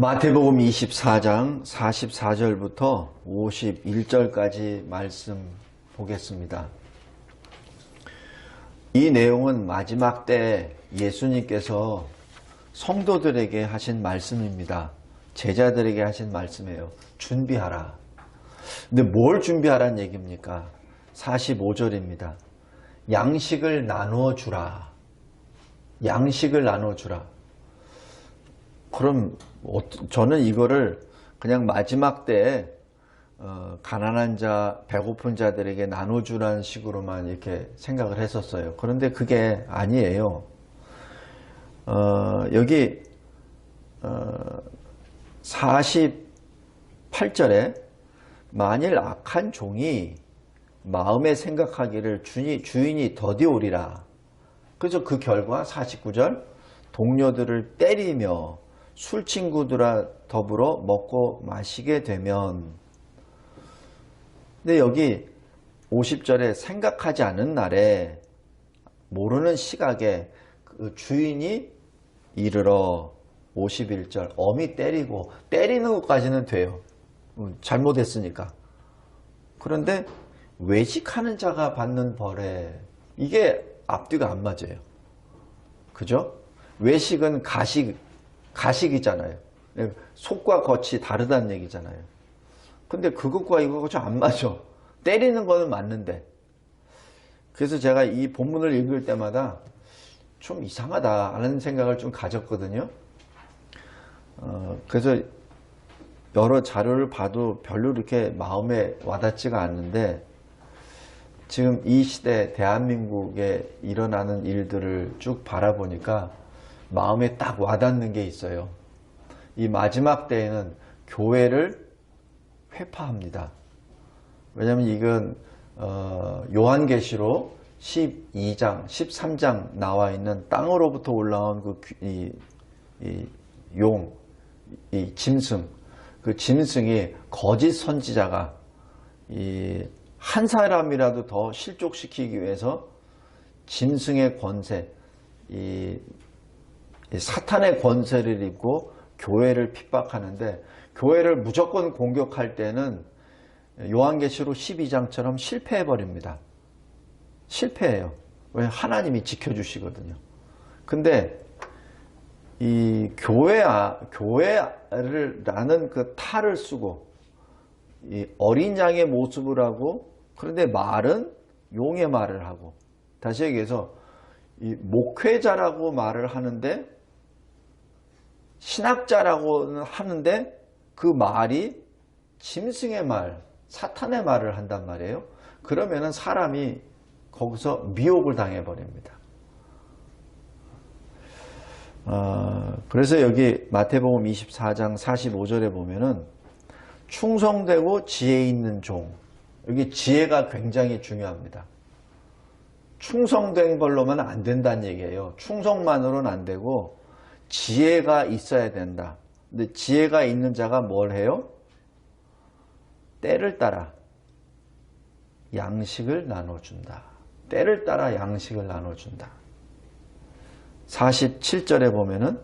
마태복음 24장 44절부터 51절까지 말씀 보겠습니다. 이 내용은 마지막 때 예수님께서 성도들에게 하신 말씀입니다. 제자들에게 하신 말씀이에요. 준비하라. 근데 뭘 준비하라는 얘기입니까? 45절입니다. 양식을 나누어 주라. 양식을 나누어 주라. 그럼 저는 이거를 그냥 마지막 때에 가난한 자, 배고픈 자들에게 나눠주라는 식으로만 이렇게 생각을 했었어요. 그런데 그게 아니에요. 여기 48절에 만일 악한 종이 마음에 생각하기를 주인이 더디오리라. 그래서 그 결과 49절 동료들을 때리며 술 친구들과 더불어 먹고 마시게 되면, 근데 여기 50절에 생각하지 않은 날에 모르는 시각에 그 주인이 이르러 51절 엄히 때리는 것까지는 돼요. 잘못했으니까. 그런데 외식하는 자가 받는 벌에 이게 앞뒤가 안 맞아요. 그죠? 외식은 가식이잖아요. 속과 겉이 다르다는 얘기잖아요. 근데 그것과 이거가 좀 안 맞아. 때리는 거는 맞는데. 그래서 제가 이 본문을 읽을 때마다 좀 이상하다라는 생각을 좀 가졌거든요. 그래서 여러 자료를 봐도 별로 이렇게 마음에 와닿지가 않는데, 지금 이 시대 대한민국에 일어나는 일들을 쭉 바라보니까 마음에 딱 와닿는 게 있어요. 이 마지막 때에는 교회를 회파합니다. 왜냐하면 이건 요한계시록 12장, 13장 나와 있는 땅으로부터 올라온 이 짐승, 그 짐승이 거짓 선지자가 한 사람이라도 더 실족시키기 위해서 짐승의 권세, 사탄의 권세를 입고 교회를 핍박하는데, 교회를 무조건 공격할 때는 요한계시록 12장처럼 실패해버립니다. 실패해요. 왜? 하나님이 지켜주시거든요. 근데 이 교회라는 그 탈을 쓰고 이 어린 양의 모습을 하고, 그런데 말은 용의 말을 하고, 다시 얘기해서 이 목회자라고 말을 하는데, 신학자라고는 하는데 그 말이 짐승의 말, 사탄의 말을 한단 말이에요. 그러면은 사람이 거기서 미혹을 당해버립니다. 그래서 여기 마태복음 24장 45절에 보면은 충성되고 지혜 있는 종, 여기 지혜가 굉장히 중요합니다. 충성된 걸로만 안 된다는 얘기예요. 충성만으로는 안 되고 지혜가 있어야 된다. 근데 지혜가 있는 자가 뭘 해요? 때를 따라 양식을 나눠준다. 때를 따라 양식을 나눠준다. 47절에 보면은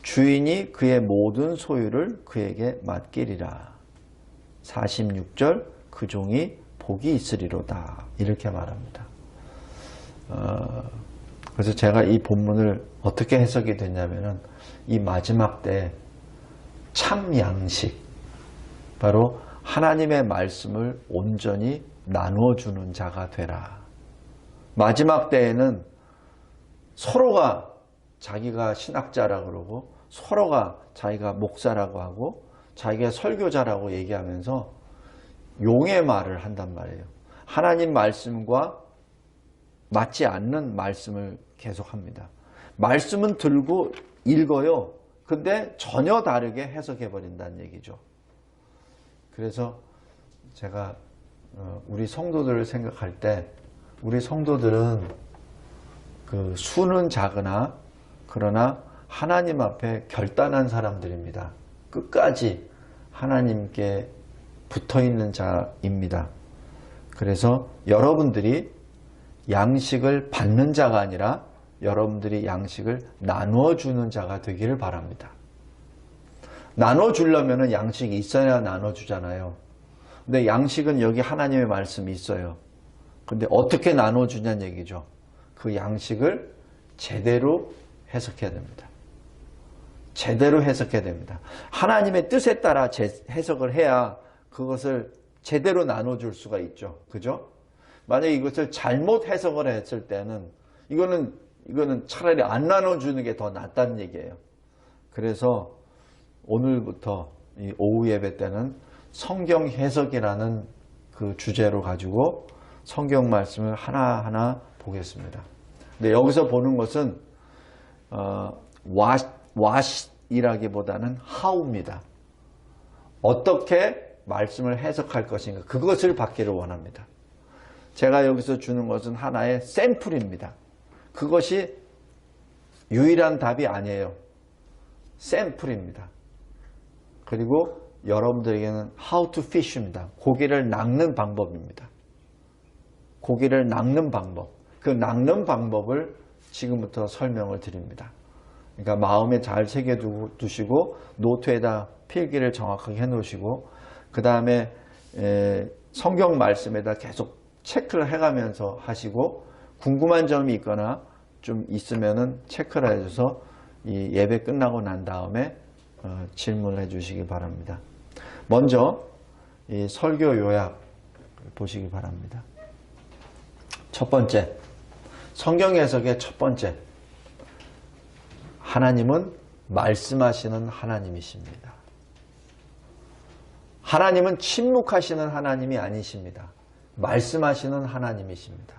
주인이 그의 모든 소유를 그에게 맡기리라. 46절 그 종이 복이 있으리로다. 이렇게 말합니다. 그래서 제가 이 본문을 어떻게 해석이 됐냐면은, 이 마지막 때 참 양식, 바로 하나님의 말씀을 온전히 나누어 주는 자가 되라. 마지막 때에는 서로가 자기가 신학자라고 그러고, 서로가 자기가 목사라고 하고, 자기가 설교자라고 얘기하면서 용의 말을 한단 말이에요. 하나님 말씀과 맞지 않는 말씀을 계속합니다. 말씀은 들고 읽어요. 근데 전혀 다르게 해석해 버린다는 얘기죠. 그래서 제가 우리 성도들을 생각할 때, 우리 성도들은 그 수는 작으나 그러나 하나님 앞에 결단한 사람들입니다. 끝까지 하나님께 붙어있는 자입니다. 그래서 여러분들이 양식을 받는 자가 아니라 여러분들이 양식을 나누어 주는 자가 되기를 바랍니다. 나눠주려면 양식이 있어야 나눠주잖아요. 근데 양식은 여기 하나님의 말씀이 있어요. 근데 어떻게 나눠주냐는 얘기죠. 그 양식을 제대로 해석해야 됩니다. 제대로 해석해야 됩니다. 하나님의 뜻에 따라 해석을 해야 그것을 제대로 나눠줄 수가 있죠. 그죠? 만약에 이것을 잘못 해석을 했을 때는 이거는 차라리 안 나눠주는 게 더 낫다는 얘기예요. 그래서 오늘부터 이 오후 예배 때는 성경 해석이라는 그 주제로 가지고 성경 말씀을 하나하나 보겠습니다. 근데 여기서 보는 것은 what이라기보다는 how입니다. 어떻게 말씀을 해석할 것인가, 그것을 받기를 원합니다. 제가 여기서 주는 것은 하나의 샘플입니다. 그것이 유일한 답이 아니에요. 샘플입니다. 그리고 여러분들에게는 how to fish입니다. 고기를 낚는 방법입니다. 고기를 낚는 방법. 그 낚는 방법을 지금부터 설명을 드립니다. 그러니까 마음에 잘 새겨두시고 노트에다 필기를 정확하게 해놓으시고 그 다음에 성경 말씀에다 계속 체크를 해가면서 하시고 궁금한 점이 있거나 좀 있으면은 체크를 해줘서 이 예배 끝나고 난 다음에 질문을 해주시기 바랍니다. 먼저 이 설교 요약 보시기 바랍니다. 첫 번째, 성경 해석의 첫 번째, 하나님은 말씀하시는 하나님이십니다. 하나님은 침묵하시는 하나님이 아니십니다. 말씀하시는 하나님이십니다.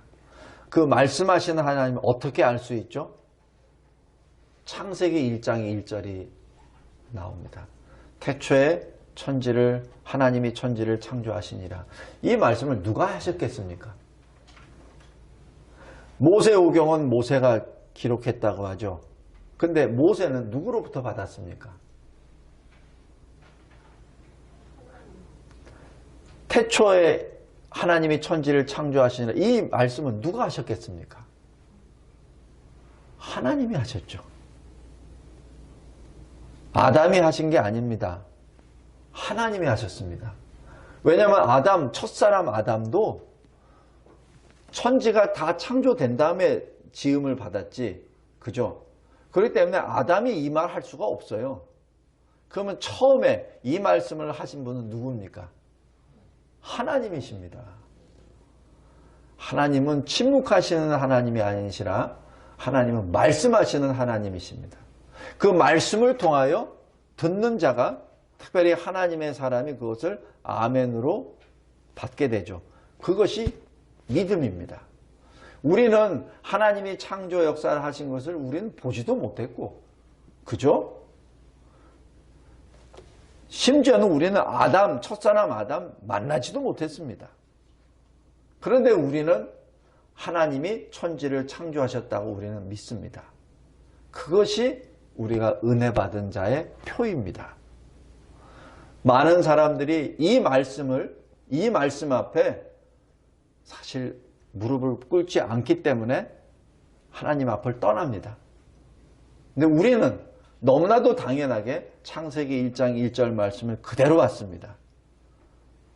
그 말씀하시는 하나님을 어떻게 알 수 있죠? 창세기 1장 1절이 나옵니다. 태초에 하나님이 천지를 창조하시니라. 이 말씀을 누가 하셨겠습니까? 모세오경은 모세가 기록했다고 하죠. 근데 모세는 누구로부터 받았습니까? 태초에 하나님이 천지를 창조하시니라. 이 말씀은 누가 하셨겠습니까? 하나님이 하셨죠. 아담이 하신 게 아닙니다. 하나님이 하셨습니다. 왜냐하면 첫사람 아담도 천지가 다 창조된 다음에 지음을 받았지. 그죠? 그렇기 때문에 아담이 이 말 할 수가 없어요. 그러면 처음에 이 말씀을 하신 분은 누굽니까? 하나님이십니다. 하나님은 침묵하시는 하나님이 아니시라 하나님은 말씀하시는 하나님이십니다. 그 말씀을 통하여 듣는 자가, 특별히 하나님의 사람이 그것을 아멘으로 받게 되죠. 그것이 믿음입니다. 우리는 하나님이 창조 역사를 하신 것을 우리는 보지도 못했고, 그죠? 심지어는 우리는 첫사람 아담 만나지도 못했습니다. 그런데 우리는 하나님이 천지를 창조하셨다고 우리는 믿습니다. 그것이 우리가 은혜 받은 자의 표입니다. 많은 사람들이 이 말씀 앞에 사실 무릎을 꿇지 않기 때문에 하나님 앞을 떠납니다. 근데 우리는 너무나도 당연하게 창세기 1장 1절 말씀을 그대로 받습니다.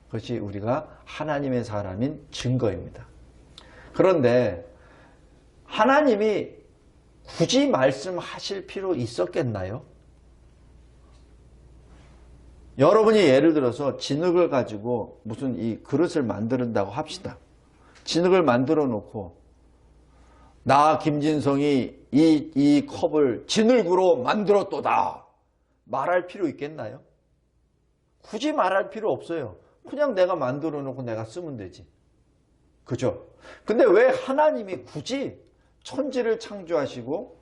그것이 우리가 하나님의 사람인 증거입니다. 그런데 하나님이 굳이 말씀하실 필요 있었겠나요? 여러분이 예를 들어서 진흙을 가지고 무슨 이 그릇을 만든다고 합시다. 진흙을 만들어 놓고 나 김진성이 이 컵을 진흙으로 만들었도다 말할 필요 있겠나요? 굳이 말할 필요 없어요. 그냥 내가 만들어 놓고 내가 쓰면 되지. 그죠? 근데 왜 하나님이 굳이 천지를 창조하시고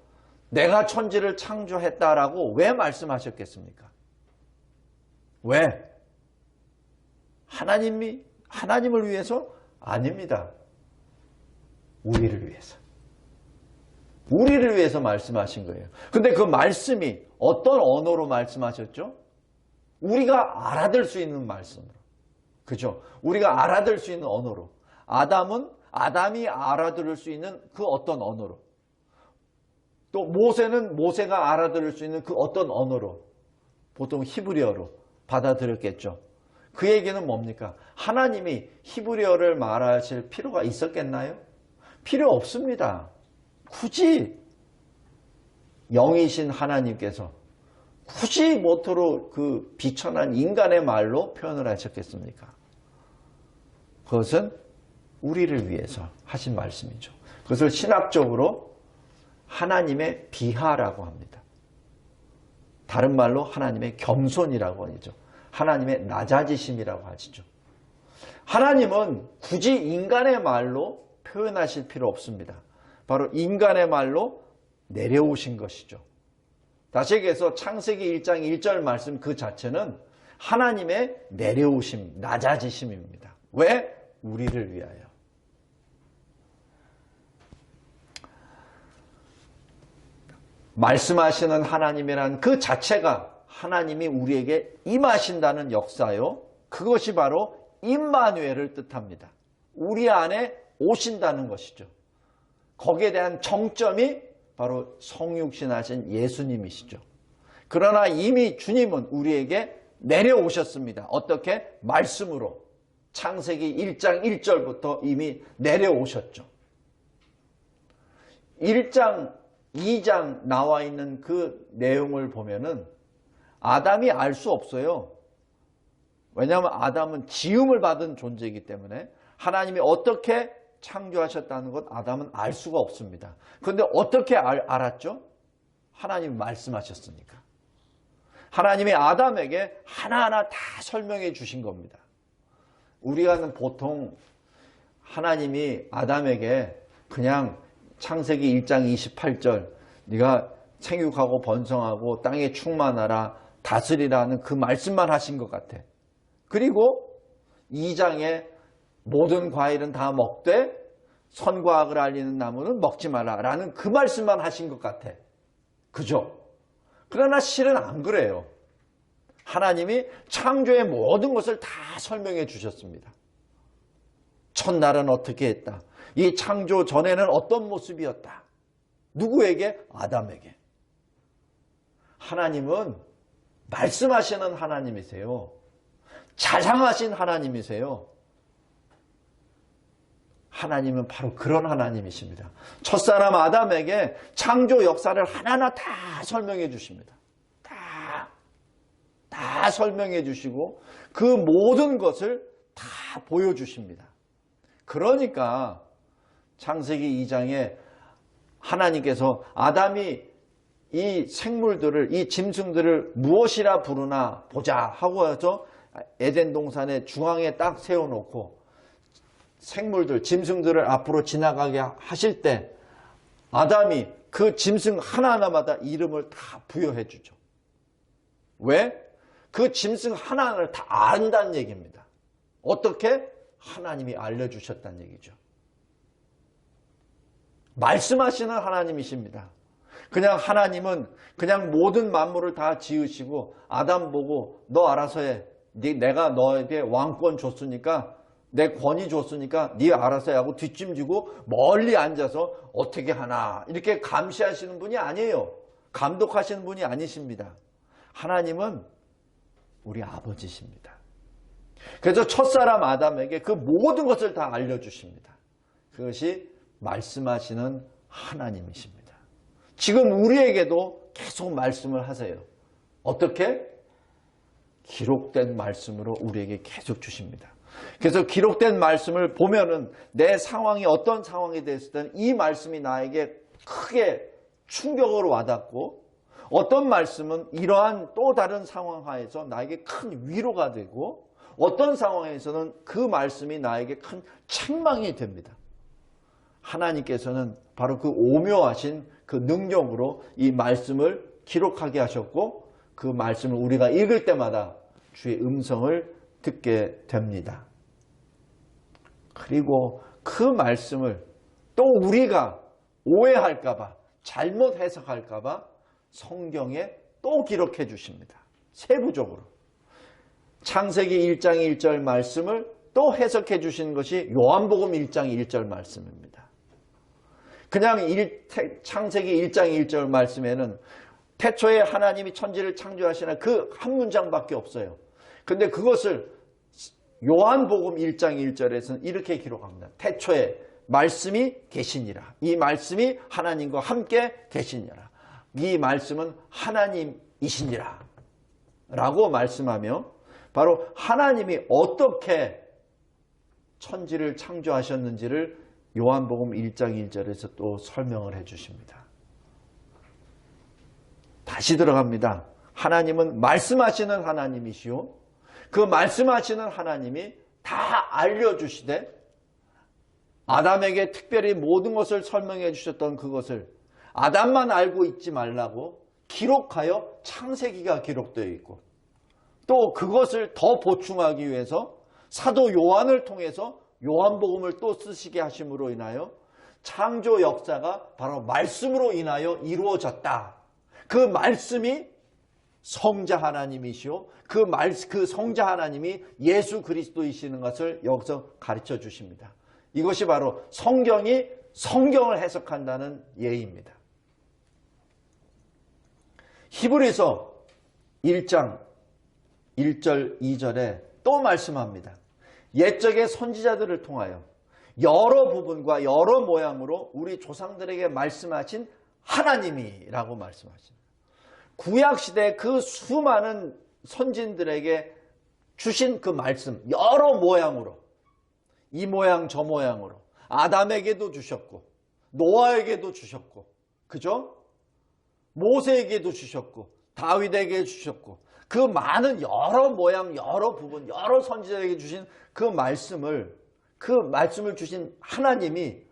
내가 천지를 창조했다라고 왜 말씀하셨겠습니까? 왜? 하나님을 위해서? 아닙니다. 우리를 위해서. 우리를 위해서 말씀하신 거예요. 근데 그 말씀이 어떤 언어로 말씀하셨죠? 우리가 알아들 수 있는 말씀으로. 그죠? 우리가 알아들 수 있는 언어로. 아담이 알아들을 수 있는 그 어떤 언어로. 또 모세는 모세가 알아들을 수 있는 그 어떤 언어로. 보통 히브리어로 받아들였겠죠. 그 얘기는 뭡니까? 하나님이 히브리어를 말하실 필요가 있었겠나요? 필요 없습니다. 굳이 영이신 하나님께서 굳이 모토로 그 비천한 인간의 말로 표현을 하셨겠습니까? 그것은 우리를 위해서 하신 말씀이죠. 그것을 신학적으로 하나님의 비하라고 합니다. 다른 말로 하나님의 겸손이라고 하죠. 하나님의 낮아지심이라고 하시죠. 하나님은 굳이 인간의 말로 표현하실 필요 없습니다. 바로 인간의 말로 내려오신 것이죠. 다시 얘기해서 창세기 1장 1절 말씀 그 자체는 하나님의 내려오심, 낮아지심입니다. 왜? 우리를 위하여. 말씀하시는 하나님이란 그 자체가 하나님이 우리에게 임하신다는 역사요. 그것이 바로 임마누엘을 뜻합니다. 우리 안에 오신다는 것이죠. 거기에 대한 정점이 바로 성육신하신 예수님이시죠. 그러나 이미 주님은 우리에게 내려오셨습니다. 어떻게? 말씀으로. 창세기 1장 1절부터 이미 내려오셨죠. 1장, 2장 나와 있는 그 내용을 보면은 아담이 알 수 없어요. 왜냐하면 아담은 지음을 받은 존재이기 때문에 하나님이 어떻게 창조하셨다는 것 아담은 알 수가 없습니다. 그런데 어떻게 알았죠? 하나님이 말씀하셨으니까. 하나님이 아담에게 하나하나 다 설명해 주신 겁니다. 우리가는 보통 하나님이 아담에게 그냥 창세기 1장 28절 네가 생육하고 번성하고 땅에 충만하라 다스리라는 그 말씀만 하신 것 같아. 그리고 2장에 모든 과일은 다 먹되 선과 악을 알리는 나무는 먹지 마라 라는 그 말씀만 하신 것 같아. 그죠? 그러나 실은 안 그래요. 하나님이 창조의 모든 것을 다 설명해 주셨습니다. 첫날은 어떻게 했다. 이 창조 전에는 어떤 모습이었다. 누구에게? 아담에게. 하나님은 말씀하시는 하나님이세요. 자상하신 하나님이세요. 하나님은 바로 그런 하나님이십니다. 첫사람 아담에게 창조 역사를 하나하나 다 설명해 주십니다. 다 설명해 주시고 그 모든 것을 다 보여주십니다. 그러니까 창세기 2장에 하나님께서 아담이 이 생물들을, 이 짐승들을 무엇이라 부르나 보자 하고 해서 에덴 동산의 중앙에 딱 세워놓고 생물들, 짐승들을 앞으로 지나가게 하실 때 아담이 그 짐승 하나하나마다 이름을 다 부여해 주죠. 왜? 그 짐승 하나하나를 다 안다는 얘기입니다. 어떻게? 하나님이 알려주셨다는 얘기죠. 말씀하시는 하나님이십니다. 그냥 하나님은 그냥 모든 만물을 다 지으시고 아담 보고 너 알아서 해. 내가 너에게 왕권 줬으니까 내 권위 줬으니까 네 알아서 해 하고 뒷짐지고 멀리 앉아서 어떻게 하나 이렇게 감시하시는 분이 아니에요. 감독하시는 분이 아니십니다. 하나님은 우리 아버지십니다. 그래서 첫사람 아담에게 그 모든 것을 다 알려주십니다. 그것이 말씀하시는 하나님이십니다. 지금 우리에게도 계속 말씀을 하세요. 어떻게? 기록된 말씀으로 우리에게 계속 주십니다. 그래서 기록된 말씀을 보면은 내 상황이 어떤 상황이 됐든 이 말씀이 나에게 크게 충격으로 와닿고 어떤 말씀은 이러한 또 다른 상황 하에서 나에게 큰 위로가 되고 어떤 상황에서는 그 말씀이 나에게 큰 책망이 됩니다. 하나님께서는 바로 그 오묘하신 그 능력으로 이 말씀을 기록하게 하셨고 그 말씀을 우리가 읽을 때마다 주의 음성을 듣게 됩니다. 그리고 그 말씀을 또 우리가 오해할까봐 잘못 해석할까봐 성경에 또 기록해 주십니다. 세부적으로. 창세기 1장 1절 말씀을 또 해석해 주신 것이 요한복음 1장 1절 말씀입니다. 그냥 창세기 1장 1절 말씀에는 태초에 하나님이 천지를 창조하시나 그 한 문장밖에 없어요. 근데 그것을 요한복음 1장 1절에서는 이렇게 기록합니다. 태초에 말씀이 계시니라. 이 말씀이 하나님과 함께 계시니라. 이 말씀은 하나님이시니라. 라고 말씀하며 바로 하나님이 어떻게 천지를 창조하셨는지를 요한복음 1장 1절에서 또 설명을 해 주십니다. 다시 들어갑니다. 하나님은 말씀하시는 하나님이시오. 그 말씀하시는 하나님이 다 알려주시되 아담에게 특별히 모든 것을 설명해 주셨던 그것을 아담만 알고 있지 말라고 기록하여 창세기가 기록되어 있고 또 그것을 더 보충하기 위해서 사도 요한을 통해서 요한복음을 또 쓰시게 하심으로 인하여 창조 역사가 바로 말씀으로 인하여 이루어졌다. 그 말씀이 성자 하나님이시오. 그 성자 하나님이 예수 그리스도이시는 것을 여기서 가르쳐 주십니다. 이것이 바로 성경이 성경을 해석한다는 예입니다. 히브리서 1장 1절 2절에 또 말씀합니다. 옛적의 선지자들을 통하여 여러 부분과 여러 모양으로 우리 조상들에게 말씀하신 하나님이라고 말씀하십니다. 구약시대 그 수많은 선진들에게 주신 그 말씀 여러 모양으로 이 모양 저 모양으로 아담에게도 주셨고 노아에게도 주셨고 그죠? 모세에게도 주셨고 다윗에게 주셨고 그 많은 여러 모양 여러 부분 여러 선지자에게 주신 그 말씀을 주신 하나님이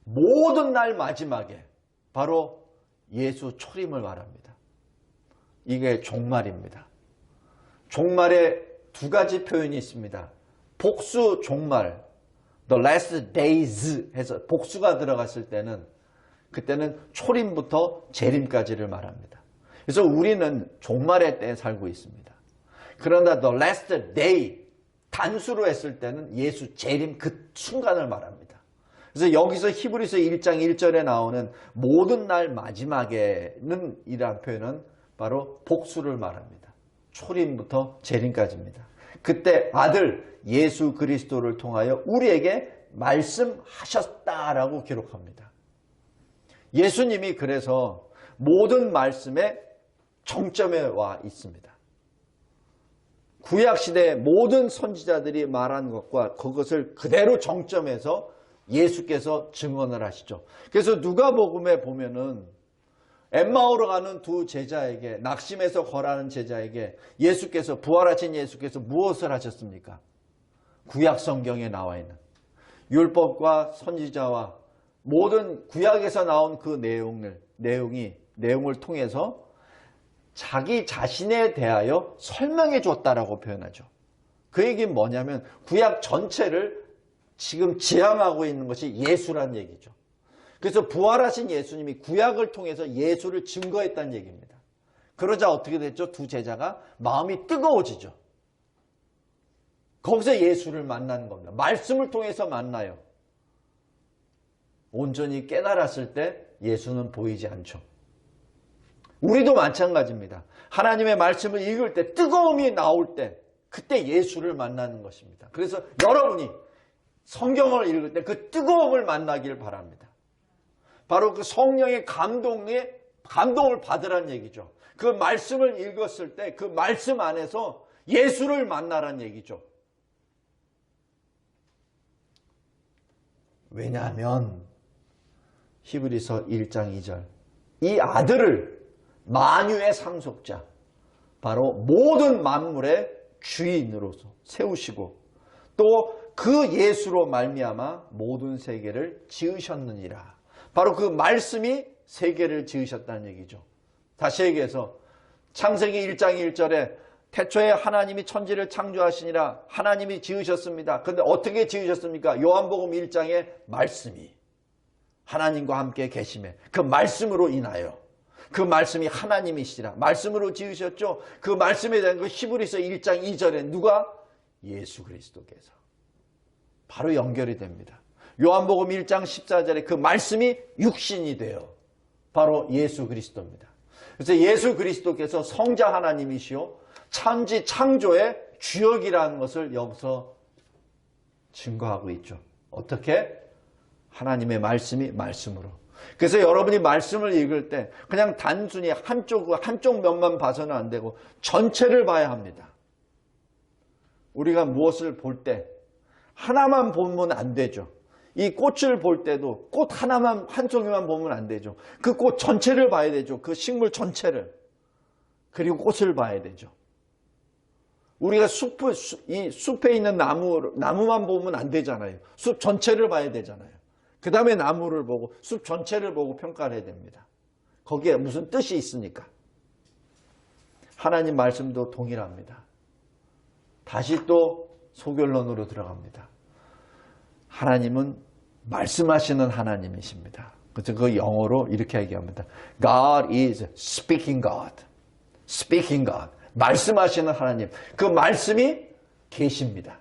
모든 날 마지막에 바로 예수 초림을 말합니다. 이게 종말입니다. 종말에 두 가지 표현이 있습니다. 복수 종말, the last days 해서 복수가 들어갔을 때는 그때는 초림부터 재림까지를 말합니다. 그래서 우리는 종말의 때에 살고 있습니다. 그러나 the last day 단수로 했을 때는 예수 재림 그 순간을 말합니다. 그래서 여기서 히브리서 1장 1절에 나오는 모든 날 마지막에는 이란 표현은 바로 복수를 말합니다. 초림부터 재림까지입니다. 그때 아들 예수 그리스도를 통하여 우리에게 말씀하셨다라고 기록합니다. 예수님이 그래서 모든 말씀의 정점에 와 있습니다. 구약시대의 모든 선지자들이 말한 것과 그것을 그대로 정점에서 예수께서 증언을 하시죠. 그래서 누가복음에 보면은 엠마오로 가는 두 제자에게 낙심해서 걸어가는 제자에게 예수께서 부활하신 예수께서 무엇을 하셨습니까? 구약 성경에 나와 있는 율법과 선지자와 모든 구약에서 나온 그 내용을 통해서 자기 자신에 대하여 설명해 줬다라고 표현하죠. 그 얘기는 뭐냐면 구약 전체를 지금 지향하고 있는 것이 예수란 얘기죠. 그래서 부활하신 예수님이 구약을 통해서 예수를 증거했다는 얘기입니다. 그러자 어떻게 됐죠? 두 제자가 마음이 뜨거워지죠. 거기서 예수를 만나는 겁니다. 말씀을 통해서 만나요. 온전히 깨달았을 때 예수는 보이지 않죠. 우리도 마찬가지입니다. 하나님의 말씀을 읽을 때 뜨거움이 나올 때 그때 예수를 만나는 것입니다. 그래서 여러분이 성경을 읽을 때 그 뜨거움을 만나길 바랍니다. 바로 그 성령의 감동을 받으란 얘기죠. 그 말씀을 읽었을 때 그 말씀 안에서 예수를 만나란 얘기죠. 왜냐하면 히브리서 1장 2절 이 아들을 만유의 상속자 바로 모든 만물의 주인으로서 세우시고 또 그 예수로 말미암아 모든 세계를 지으셨느니라. 바로 그 말씀이 세계를 지으셨다는 얘기죠. 다시 얘기해서 창세기 1장 1절에 태초에 하나님이 천지를 창조하시니라 하나님이 지으셨습니다. 그런데 어떻게 지으셨습니까? 요한복음 1장의 말씀이 하나님과 함께 계심에 그 말씀으로 인하여 그 말씀이 하나님이시라 말씀으로 지으셨죠. 그 말씀에 대한 그 히브리서 1장 2절에 누가? 예수 그리스도께서 바로 연결이 됩니다. 요한복음 1장 14절에 그 말씀이 육신이 되어 바로 예수 그리스도입니다. 그래서 예수 그리스도께서 성자 하나님이시요 천지 창조의 주역이라는 것을 여기서 증거하고 있죠. 어떻게? 하나님의 말씀이 말씀으로. 그래서 여러분이 말씀을 읽을 때 그냥 단순히 한쪽 면만 봐서는 안 되고 전체를 봐야 합니다. 우리가 무엇을 볼 때 하나만 보면 안 되죠. 이 꽃을 볼 때도 꽃 하나만, 한 송이만 보면 안 되죠. 그 꽃 전체를 봐야 되죠. 그 식물 전체를. 그리고 꽃을 봐야 되죠. 우리가 이 숲에 있는 나무만 보면 안 되잖아요. 숲 전체를 봐야 되잖아요. 그 다음에 나무를 보고 숲 전체를 보고 평가를 해야 됩니다. 거기에 무슨 뜻이 있으니까. 하나님 말씀도 동일합니다. 다시 또 소결론으로 들어갑니다. 하나님은 말씀하시는 하나님이십니다. 그래서 그 영어로 이렇게 얘기합니다. God is speaking God. Speaking God. 말씀하시는 하나님. 그 말씀이 계시입니다.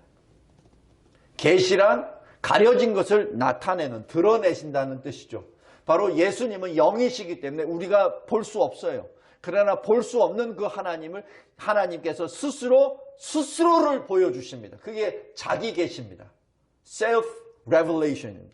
계시란 가려진 것을 나타내는, 드러내신다는 뜻이죠. 바로 예수님은 영이시기 때문에 우리가 볼 수 없어요. 그러나 볼 수 없는 그 하나님을 하나님께서 스스로를 보여주십니다. 그게 자기 계시입니다. self-revelation입니다.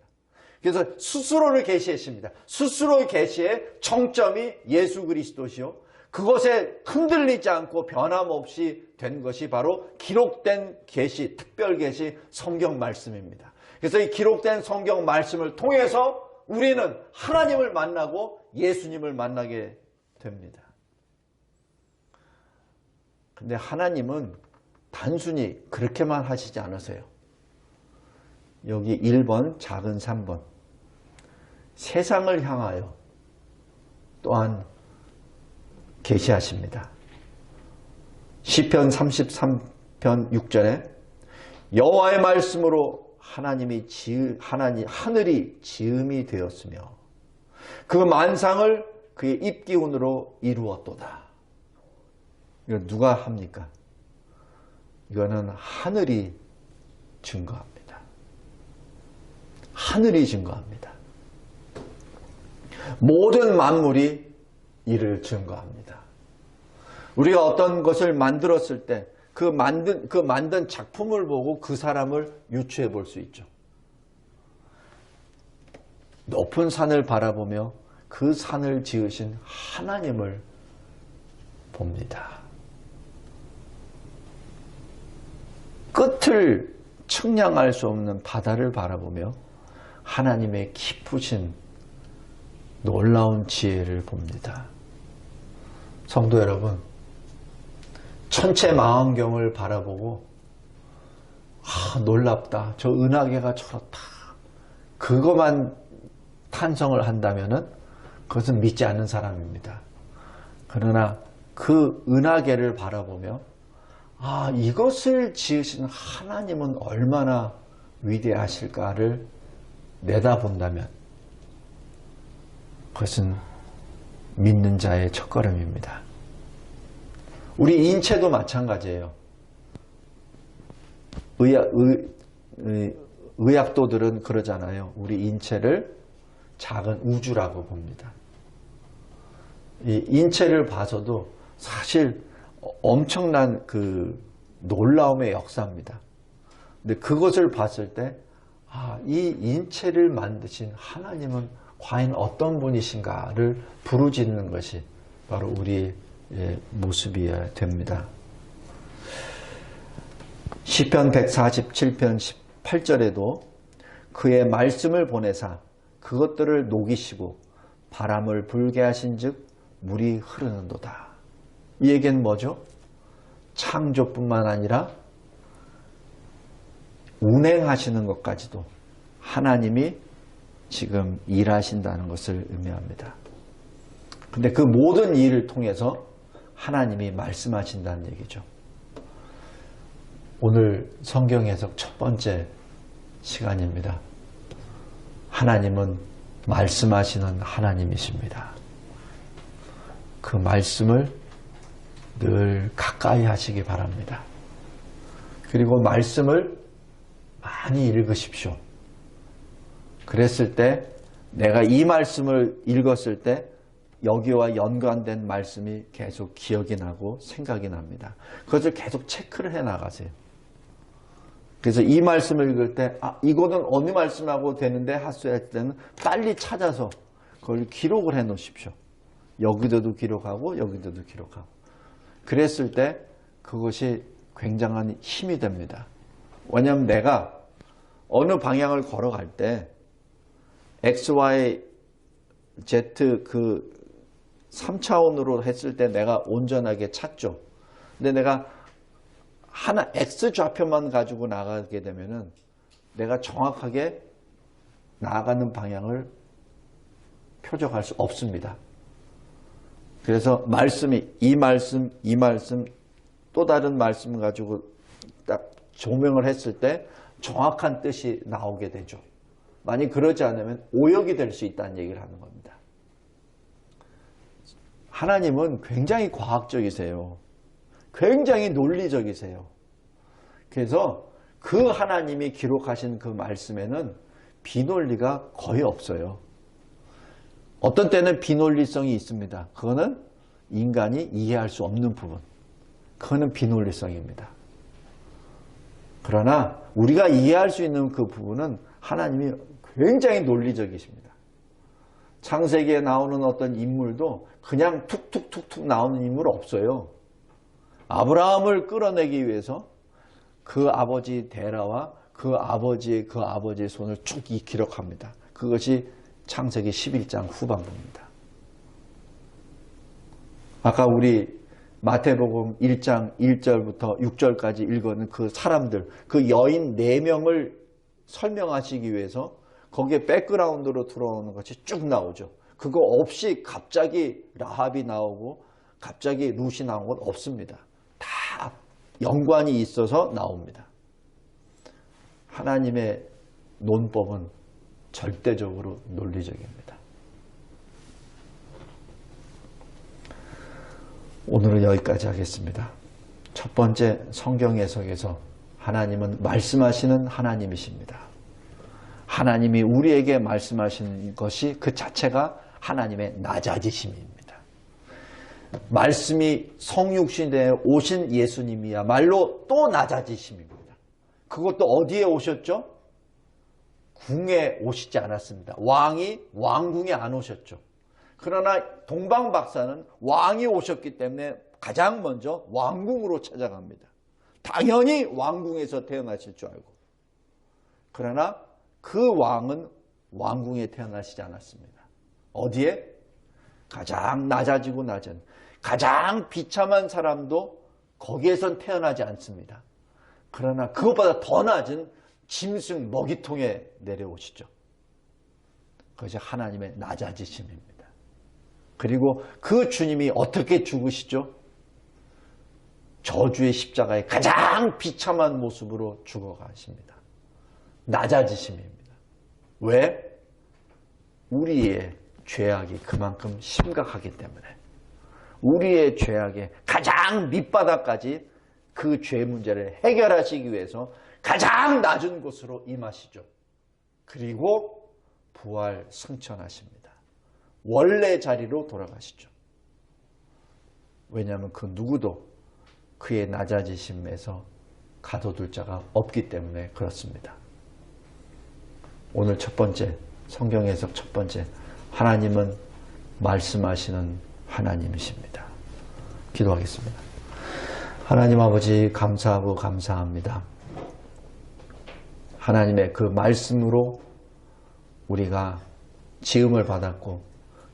그래서 스스로를 계시하십니다. 스스로의 계시의 정점이 예수 그리스도시요. 그것에 흔들리지 않고 변함없이 된 것이 바로 기록된 계시, 특별 계시 성경 말씀입니다. 그래서 이 기록된 성경 말씀을 통해서 우리는 하나님을 만나고 예수님을 만나게 됩니다. 근데 하나님은 단순히 그렇게만 하시지 않으세요. 여기 1번, 작은 3번. 세상을 향하여 또한 계시하십니다. 시편 33편 6절에 여호와의 말씀으로 하늘이 지음이 되었으며 그 만상을 그의 입기운으로 이루었도다. 이거 누가 합니까? 이거는 하늘이 증거합니다. 하늘이 증거합니다. 모든 만물이 이를 증거합니다. 우리가 어떤 것을 만들었을 때 그 만든 작품을 보고 그 사람을 유추해 볼 수 있죠. 높은 산을 바라보며 그 산을 지으신 하나님을 봅니다. 끝을 측량할 수 없는 바다를 바라보며 하나님의 깊으신 놀라운 지혜를 봅니다. 성도 여러분, 천체망원경을 바라보고 놀랍다. 저 은하계가 저렇다. 그것만 탄성을 한다면은 그것은 믿지 않는 사람입니다. 그러나 그 은하계를 바라보며 이것을 지으신 하나님은 얼마나 위대하실까를 내다본다면 그것은 믿는 자의 첫걸음입니다. 우리 인체도 마찬가지예요. 의학도들은 그러잖아요. 우리 인체를 작은 우주라고 봅니다. 이 인체를 봐서도 사실 엄청난 그 놀라움의 역사입니다. 근데 그것을 봤을 때 이 인체를 만드신 하나님은 과연 어떤 분이신가를 부르짖는 것이 바로 우리의 모습이어야 됩니다. 시편 147편 18절에도 그의 말씀을 보내사 그것들을 녹이시고 바람을 불게 하신즉 물이 흐르는도다. 이 얘기는 뭐죠? 창조뿐만 아니라 운행하시는 것까지도 하나님이 지금 일하신다는 것을 의미합니다. 근데 그 모든 일을 통해서 하나님이 말씀하신다는 얘기죠. 오늘 성경 해석 첫 번째 시간입니다. 하나님은 말씀하시는 하나님이십니다. 그 말씀을 늘 가까이 하시기 바랍니다. 그리고 말씀을 많이 읽으십시오. 그랬을 때 내가 이 말씀을 읽었을 때 여기와 연관된 말씀이 계속 기억이 나고 생각이 납니다. 그것을 계속 체크를 해 나가세요. 그래서 이 말씀을 읽을 때 이거는 어느 말씀하고 되는데 하수할 때는 빨리 찾아서 그걸 기록을 해 놓으십시오. 여기도도 기록하고 여기도도 기록하고. 그랬을 때 그것이 굉장한 힘이 됩니다. 왜냐하면 내가 어느 방향을 걸어갈 때 X, Y, Z 그 3차원으로 했을 때 내가 온전하게 찾죠. 근데 내가 하나 X 좌표만 가지고 나가게 되면은 내가 정확하게 나아가는 방향을 표적할 수 없습니다. 그래서 말씀이 이 말씀 또 다른 말씀 가지고 딱 조명을 했을 때 정확한 뜻이 나오게 되죠. 만약 그러지 않으면 오역이 될 수 있다는 얘기를 하는 겁니다. 하나님은 굉장히 과학적이세요. 굉장히 논리적이세요. 그래서 그 하나님이 기록하신 그 말씀에는 비논리가 거의 없어요. 어떤 때는 비논리성이 있습니다. 그거는 인간이 이해할 수 없는 부분. 그거는 비논리성입니다. 그러나 우리가 이해할 수 있는 그 부분은 하나님이 굉장히 논리적이십니다. 창세기에 나오는 어떤 인물도 그냥 툭툭툭툭 나오는 인물 없어요. 아브라함을 끌어내기 위해서 그 아버지 데라와 그 아버지의 손을 쭉 기록합니다. 그것이 창세기 11장 후반부입니다. 아까 우리 마태복음 1장 1절부터 6절까지 읽은 그 사람들, 그 여인 4명을 설명하시기 위해서 거기에 백그라운드로 들어오는 것이 쭉 나오죠. 그거 없이 갑자기 라합이 나오고 갑자기 룻이 나온 건 없습니다. 다 연관이 있어서 나옵니다. 하나님의 논법은 절대적으로 논리적입니다. 오늘은 여기까지 하겠습니다. 첫 번째 성경 해석에서 하나님은 말씀하시는 하나님이십니다. 하나님이 우리에게 말씀하시는 것이 그 자체가 하나님의 낮아지심입니다. 말씀이 성육신에 오신 예수님이야말로 또 낮아지심입니다. 그것도 어디에 오셨죠? 궁에 오시지 않았습니다. 왕이 왕궁에 안 오셨죠. 그러나 동방박사는 왕이 오셨기 때문에 가장 먼저 왕궁으로 찾아갑니다. 당연히 왕궁에서 태어나실 줄 알고. 그러나 그 왕은 왕궁에 태어나시지 않았습니다. 어디에? 가장 낮아지고 낮은, 가장 비참한 사람도 거기에선 태어나지 않습니다. 그러나 그것보다 더 낮은 짐승 먹이통에 내려오시죠. 그것이 하나님의 낮아지심입니다. 그리고 그 주님이 어떻게 죽으시죠? 저주의 십자가에 가장 비참한 모습으로 죽어가십니다. 낮아지심입니다. 왜? 우리의 죄악이 그만큼 심각하기 때문에. 우리의 죄악의 가장 밑바닥까지 그 죄 문제를 해결하시기 위해서 가장 낮은 곳으로 임하시죠. 그리고 부활 승천하십니다. 원래 자리로 돌아가시죠. 왜냐하면 그 누구도 그의 낮아지심에서 가둬둘 자가 없기 때문에 그렇습니다. 오늘 첫 번째, 성경 해석 첫 번째, 하나님은 말씀하시는 하나님이십니다. 기도하겠습니다. 하나님 아버지 감사하고 감사합니다. 하나님의 그 말씀으로 우리가 지음을 받았고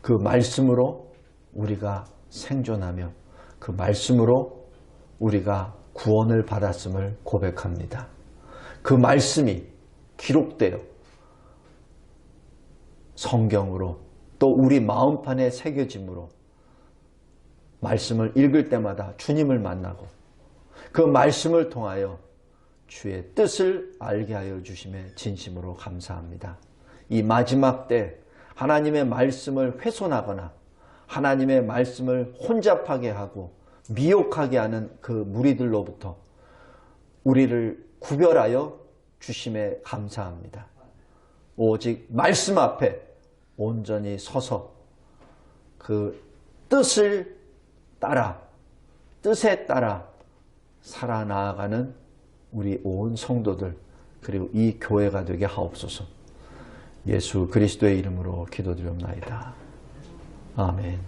그 말씀으로 우리가 생존하며 그 말씀으로 우리가 구원을 받았음을 고백합니다. 그 말씀이 기록되어 성경으로 또 우리 마음판에 새겨짐으로 말씀을 읽을 때마다 주님을 만나고 그 말씀을 통하여 주의 뜻을 알게 하여 주심에 진심으로 감사합니다. 이 마지막 때 하나님의 말씀을 훼손하거나 하나님의 말씀을 혼잡하게 하고 미혹하게 하는 그 무리들로부터 우리를 구별하여 주심에 감사합니다. 오직 말씀 앞에 온전히 서서 그 뜻을 따라, 뜻에 따라 살아나가는 우리 온 성도들, 그리고 이 교회가 되게 하옵소서. 예수 그리스도의 이름으로 기도드리옵나이다. 아멘.